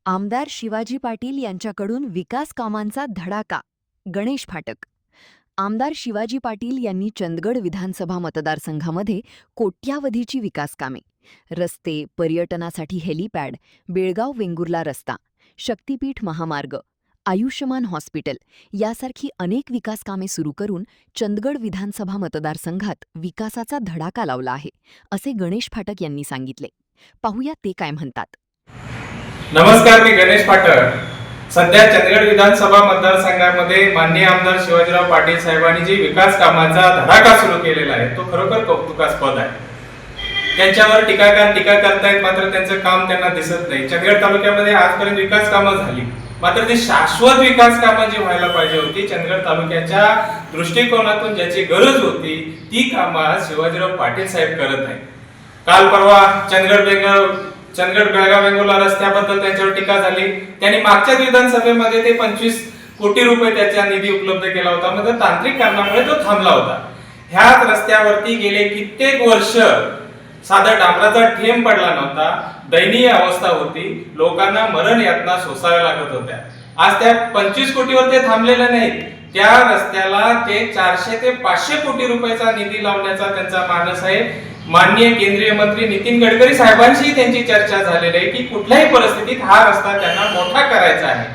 आमदार शिवाजी पाटील यांच्याकडून विकास कामांचा धडाका. गणेश फाटक. आमदार शिवाजी पाटील यांनी चंदगड विधानसभा मतदारसंघामध्ये कोट्यावधीची विकास कामे, रस्ते, पर्यटनासाठी हेलिपॅड, बेळगाव वेंगुर्ला रस्ता, शक्तीपीठ महामार्ग, आयुष्यमान हॉस्पिटल यासारखी अनेक विकास कामे सुरू करून चंदगड विधानसभा मतदारसंघात विकासाचा धडाका लावला आहे, असे गणेश फाटक यांनी सांगितले. पाहूया ते काय म्हणतात. नमस्कार, मी गणेश फाटक. सध्या चंदगड विधानसभा मतदारसंघामध्ये माननीय आमदार शिवाजीराव पाटील साहेबांनी जी विकास कामाचा धडाका सुरू केलेला आहे तो खरोखर कौतुकास्पद आहे. त्यांच्यावर टीकाकार टीका करतायत, मात्र त्यांचं काम त्यांना दिसत नाही. चंदगड तालुक्यामध्ये आजपर्यंत विकास कामं झाली, मात्र ती शाश्वत विकास कामं जी व्हायला पाहिजे होती, चंदगड तालुक्याच्या दृष्टिकोनातून ज्याची गरज होती ती कामं शिवाजीराव पाटील साहेब करत नाही. काल परवा चंदगड बेळगाव वेंगुर्ला रस्त्याबद्दल त्यांच्यावर टीका झाली. त्यांनी मागच्या विधानसभेमध्ये ते 25 कोटी रुपये त्याचा निधी उपलब्ध केला होता, मात्र तांत्रिक कारणामुळे तो थांबला होता. ह्याच रस्त्यावरती गेले कित्येक वर्ष साधा डांबराचा थेंब पडला नव्हता. दयनीय अवस्था होती. लोकांना मरण यातना सोसाव्या लागत होत्या. आज त्या 25 कोटीवर ते थांबलेले नाहीत. त्या रस्त्याला ते 400 ते 500 कोटी रुपयाचा निधी लावण्याचा त्यांचा मानस आहे. माननीय केंद्रीय मंत्री नितीन गडकरी साहेबांशी त्यांची चर्चा झालेली आहे की कुठल्याही परिस्थितीत हा रस्ता त्यांना मोठा करायचा आहे.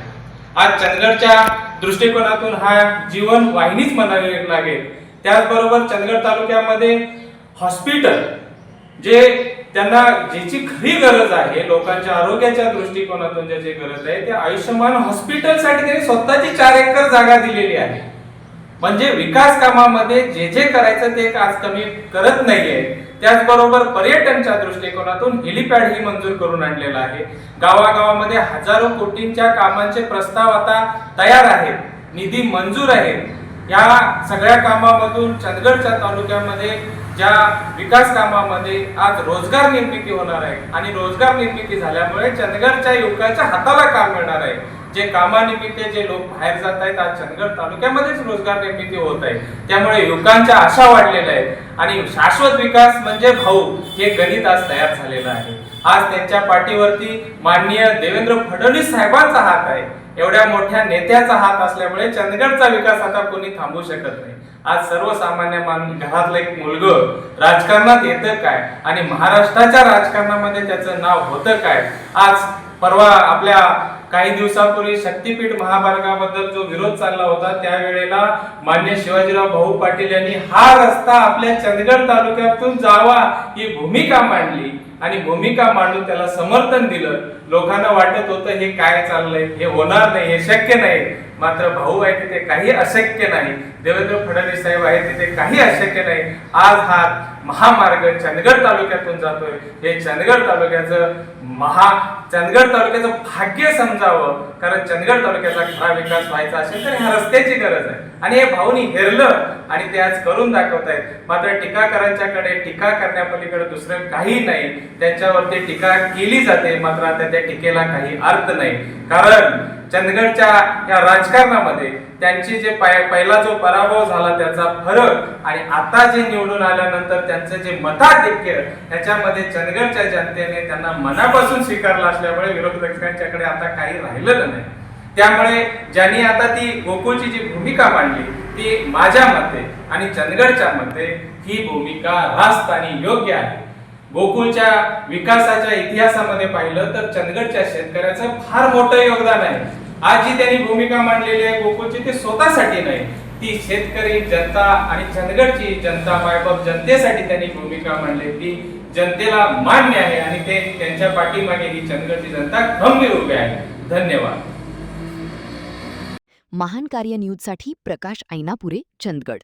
आज चंदगडच्या दृष्टिकोनातून हा जीवन वाहिनीच म्हणावी लागेल. त्याचबरोबर चंदगड तालुक्यामध्ये हॉस्पिटल जे त्यांना ज्याची खरी गरज आहे, लोकांच्या आरोग्याच्या दृष्टिकोनातून ज्याची गरज आहे, त्या आयुष्यमान हॉस्पिटलसाठी त्यांनी स्वतःची 4 एकर जागा दिलेली आहे. म्हणजे विकास कामामध्ये जे जे करायचं ते आज कमी करत नाहीये. त्याचबरोबर पर्यटनच्या दृष्टिकोनातून हेलिपॅड ही मंजूर करून आणलेला आहे. गावागावामध्ये हजारो कोटींच्या कामांचे प्रस्ताव आता तयार आहेत, निधी मंजूर आहे. या सगळ्या कामामधून चंदगडच्या तालुक्यामध्ये ज्या विकास कामामध्ये आज रोजगार निर्मिती होणार आहे आणि रोजगार निर्मिती झाल्यामुळे चंदगडच्या युवकांच्या हाताला काम मिळणार आहे. जे कामानिमित्त जे लोक बाहेर जात आहेत, आज चंदगड तालुक्यामध्येच रोजगार निर्मिती होत आहे. त्यामुळे युवकांच्या आशा वाढलेल्या आहेत आणि शाश्वत विकास म्हणजे भाऊ हे गणित आज तयार झालेलं आहे. आज त्यांच्या पाठीवरती माननीय देवेंद्र फडणवीस साहेबांचा हात आहे. एवढ्या मोठ्या नेत्याचा हात असल्यामुळे चंदगडचा विकास आता कोणी थांबवू शकत नाही. आज सर्वसामान्य घरातलं एक मुलगं राजकारणात येतं काय आणि महाराष्ट्राच्या राजकारणामध्ये त्याचं नाव होतं काय. आज परवा आपल्या काही दिवसापूर्वी शक्तीपीठ महामार्गाबद्दल जो विरोध चालला होता, त्यावेळेला माननीय शिवाजीराव भाऊ पाटील यांनी हा रस्ता आपल्या चंदगड तालुक्यातून जावा ही भूमिका मांडली आणि भूमिका मांडून त्याला समर्थन दिलं. लोकांना वाटत होतं हे काय चाललंय, हे होणार नाही, हे शक्य नाही. मात्र भाऊ आहे तिथे काही अशक्य नाही. देवेंद्र फडणवीस साहेब आहे तिथे काही अशक्य नाही. आज हा महामार्ग चंदगड तालुक्यातून जातोय. हे चंदगड तालुक्याचं भाग्य समजावं, कारण चंदगड तालुक्याचा खरा विकास व्हायचा असेल तर ह्या रस्त्याची गरज आहे आणि हे भाऊनी हेरलं आणि ते आज करून दाखवतायत. मात्र टीकाकारांच्याकडे टीका करण्यापलीकडे दुसरं काही नाही. त्यांच्यावरती टीका केली जाते, मात्र आता त्या टीकेला काही अर्थ नाही. कारण चंदगडच्या या राजकारणामध्ये त्यांची जे पहिला जो पराभव झाला त्याचा फरक आणि आता जे निवडून आल्यानंतर त्यांचं जे मताधिक्य, त्याच्यामध्ये चंदगडच्या जनतेने त्यांना मनापासून स्वीकारलं असल्यामुळे विरोधकांच्याकडे आता काही राहिलेलं नाही. त्यामुळे ज्यांनी आता ती गोकुळची जी भूमिका मांडली ती माझ्या मते आणि चंदगडच्या मते ही भूमिका रास्त आणि योग्य आहे. गोकुळच्या विकासाच्या इतिहासामध्ये पाहिलं तर चंदगडच्या शेतकऱ्याचं फार मोठं योगदान आहे. आज जी त्यांनी भूमिका मांडलेली आहे गोकुळची, ते स्वतःसाठी नाही, ती शेतकरी जनता आणि चंदगडची जनता, मायबाप जनतेसाठी त्यांनी भूमिका मांडली. ती जनतेला मान्य आहे आणि ते त्यांच्या पाठीमागे ही चंदगडची जनता खंबीर उभी आहे. धन्यवाद. महान कार्य न्यूजसाठी प्रकाश ऐनापुरे, चंदगड.